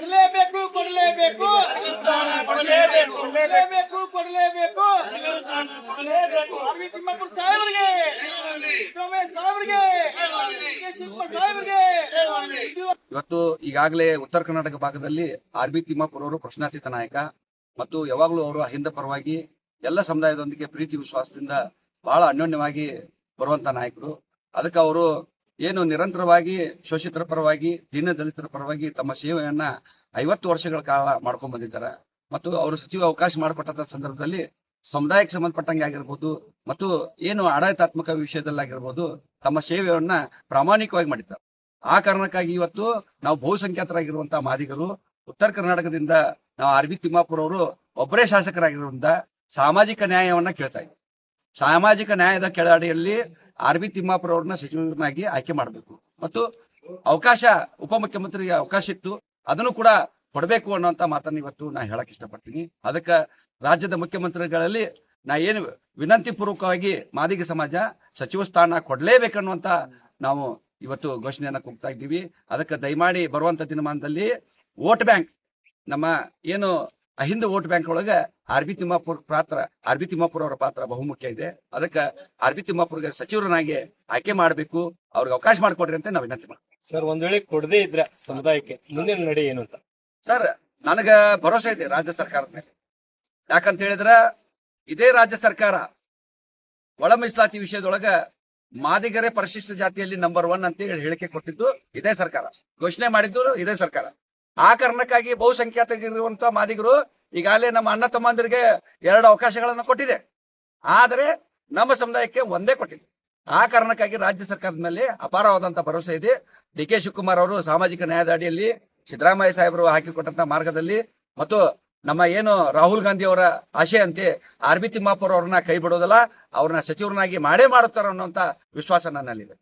ಕೊಡಲೇಬೇಕು ಕೊಡಲೇಬೇಕು ಕೊಡಲೇಬೇಕು ಕೊಡಲೇಬೇಕು ಕೊಡಲೇಬೇಕು ಆರ್ವಿ ತಿಮ್ಮಾಪುರ ಸಾಹೇಬರಿಗೆ ಸಿದ್ದರಾಮಯ್ಯ ಸಾಹೇಬರಿಗೆ ಕೆ ಶಿವಕುಮಾರ್ ಸಾಹೇಬರಿಗೆ ಇವತ್ತು ಈಗಾಗಲೇ ಉತ್ತರ ಕರ್ನಾಟಕ ಭಾಗದಲ್ಲಿ ಆರ್.ಬಿ. ತಿಮ್ಮಾಪುರ ಅವರು ಪ್ರಶ್ನಾತೀತ ನಾಯಕ ಮತ್ತು ಯಾವಾಗಲೂ ಅವರು ಅಹಿಂದ ಪರವಾಗಿ ಎಲ್ಲ ಸಮುದಾಯದೊಂದಿಗೆ ಪ್ರೀತಿ ವಿಶ್ವಾಸದಿಂದ ಬಹಳ ಅನ್ಯೋನ್ಯವಾಗಿ ಬರುವಂತ ನಾಯಕರು. ಅದಕ್ಕೆ ಅವರು ಏನು ನಿರಂತರವಾಗಿ ಶೋಷಿತರ ಪರವಾಗಿ ದೀನ ದಲಿತರ ಪರವಾಗಿ ತಮ್ಮ ಸೇವೆಯನ್ನ 50 ವರ್ಷಗಳ ಕಾಲ ಮಾಡ್ಕೊಂಡ್ ಬಂದಿದ್ದಾರೆ. ಮತ್ತು ಅವರು ಸಚಿವ ಅವಕಾಶ ಮಾಡಿಕೊಟ್ಟಂತ ಸಂದರ್ಭದಲ್ಲಿ ಸಮುದಾಯಕ್ಕೆ ಸಂಬಂಧಪಟ್ಟಂಗೆ ಆಗಿರ್ಬೋದು ಮತ್ತು ಏನು ಆಡಳಿತಾತ್ಮಕ ವಿಷಯದಲ್ಲಾಗಿರ್ಬೋದು ತಮ್ಮ ಸೇವೆಯನ್ನ ಪ್ರಾಮಾಣಿಕವಾಗಿ ಮಾಡಿದ್ದಾರೆ. ಆ ಕಾರಣಕ್ಕಾಗಿ ಇವತ್ತು ನಾವು ಬಹುಸಂಖ್ಯಾತರಾಗಿರುವಂತಹ ಮಾದಿಗರು ಉತ್ತರ ಕರ್ನಾಟಕದಿಂದ ನಾವು ಆರ್.ಬಿ. ತಿಮ್ಮಾಪುರ ಅವರು ಒಬ್ಬರೇ ಶಾಸಕರಾಗಿರೋದ್ರಿಂದ ಸಾಮಾಜಿಕ ನ್ಯಾಯವನ್ನ ಕೇಳ್ತಾ ಇದ್ದೀವಿ. ಸಾಮಾಜಿಕ ನ್ಯಾಯದ ಕೆಳಗಡೆಯಲ್ಲಿ ಆರ್.ಬಿ. ತಿಮ್ಮಾಪುರ ಅವ್ರನ್ನ ಸಚಿವರನ್ನಾಗಿ ಆಯ್ಕೆ ಮಾಡಬೇಕು ಮತ್ತು ಅವಕಾಶ ಉಪಮುಖ್ಯಮಂತ್ರಿಗೆ ಅವಕಾಶ ಇತ್ತು, ಅದನ್ನು ಕೂಡ ಕೊಡಬೇಕು ಅನ್ನುವಂತ ಮಾತನ್ನು ಇವತ್ತು ನಾ ಹೇಳಕ್ ಇಷ್ಟಪಡ್ತೀನಿ. ಅದಕ್ಕೆ ರಾಜ್ಯದ ಮುಖ್ಯಮಂತ್ರಿಗಳಲ್ಲಿ ನಾ ಏನು ವಿನಂತಿ ಪೂರ್ವಕವಾಗಿ ಮಾದಿಗ ಸಮಾಜ ಸಚಿವ ಸ್ಥಾನ ಕೊಡ್ಲೇಬೇಕನ್ನುವಂತ ನಾವು ಇವತ್ತು ಘೋಷಣೆಯನ್ನ ಕೂಗ್ತಾ ಇದ್ದೀವಿ. ಅದಕ್ಕೆ ದಯಮಾಡಿ ಬರುವಂತ ದಿನಮಾನದಲ್ಲಿ ವೋಟ್ ಬ್ಯಾಂಕ್ ನಮ್ಮ ಏನು ಅಹಿಂದ ವೋಟ್ ಬ್ಯಾಂಕ್ ಒಳಗೆ ಆರ್.ಬಿ. ತಿಮ್ಮಾಪುರ ಅವರ ಪಾತ್ರ ಬಹುಮುಖ್ಯ ಇದೆ. ಅದಕ್ಕೆ ಆರ್.ಬಿ. ತಿಮ್ಮಾಪುರ್ಗೆ ಸಚಿವರನ್ನಾಗಿ ಆಯ್ಕೆ ಮಾಡಬೇಕು, ಅವ್ರಿಗೆ ಅವಕಾಶ ಮಾಡಿಕೊಡ್ರಿ ಅಂತ ನಾವು ವಿನಂತಿ ಮಾಡ್ತೀವಿ. ಸರ್, ಒಂದ್ ವೇಳೆ ಕೊಡದೇ ಇದ್ರೆ ಸಮುದಾಯಕ್ಕೆ ಮುಂದಿನ ನಡೆ ಏನು ಅಂತ? ಸರ್, ನನಗ ಭರೋಸೆ ಇದೆ ರಾಜ್ಯ ಸರ್ಕಾರದ ಮೇಲೆ. ಯಾಕಂತ ಹೇಳಿದ್ರ ಇದೇ ರಾಜ್ಯ ಸರ್ಕಾರ ಒಳ ಮೀಸಲಾತಿ ವಿಷಯದೊಳಗ ಮಾದಿಗರೇ ಪರಿಶಿಷ್ಟ ಜಾತಿಯಲ್ಲಿ ನಂಬರ್ 1 ಅಂತ ಹೇಳಿ ಹೇಳಿಕೆ ಕೊಟ್ಟಿದ್ದು ಇದೇ ಸರ್ಕಾರ, ಘೋಷಣೆ ಮಾಡಿದ್ದು ಇದೇ ಸರ್ಕಾರ. ಆ ಕಾರಣಕ್ಕಾಗಿ ಬಹುಸಂಖ್ಯಾತರಿರುವಂತಹ ಮಾದಿಗರು ಈಗಾಗಲೇ ನಮ್ಮ ಅಣ್ಣ ತಮ್ಮಂದಿರಿಗೆ 2 ಅವಕಾಶಗಳನ್ನು ಕೊಟ್ಟಿದೆ, ಆದರೆ ನಮ್ಮ ಸಮುದಾಯಕ್ಕೆ ಒಂದೇ ಕೊಟ್ಟಿದೆ. ಆ ಕಾರಣಕ್ಕಾಗಿ ರಾಜ್ಯ ಸರ್ಕಾರದ ಮೇಲೆ ಅಪಾರವಾದಂತಹ ಭರವಸೆ ಇದೆ. ಡಿ.ಕೆ. ಶಿವಕುಮಾರ್ ಅವರು ಸಾಮಾಜಿಕ ನ್ಯಾಯದ ಅಡಿಯಲ್ಲಿ ಸಿದ್ದರಾಮಯ್ಯ ಸಾಹೇಬರು ಹಾಕಿಕೊಟ್ಟಂತ ಮಾರ್ಗದಲ್ಲಿ ಮತ್ತು ನಮ್ಮ ಏನು ರಾಹುಲ್ ಗಾಂಧಿ ಅವರ ಆಶೆಯಂತೆ ಆರ್.ಬಿ. ತಿಮ್ಮಾಪುರ ಅವ್ರನ್ನ ಕೈ ಬಿಡೋದಲ್ಲ, ಅವ್ರನ್ನ ಸಚಿವರನ್ನಾಗಿ ಮಾಡೇ ಮಾಡುತ್ತಾರೆ ಅನ್ನುವಂತ ವಿಶ್ವಾಸ ನನ್ನಲ್ಲಿದೆ.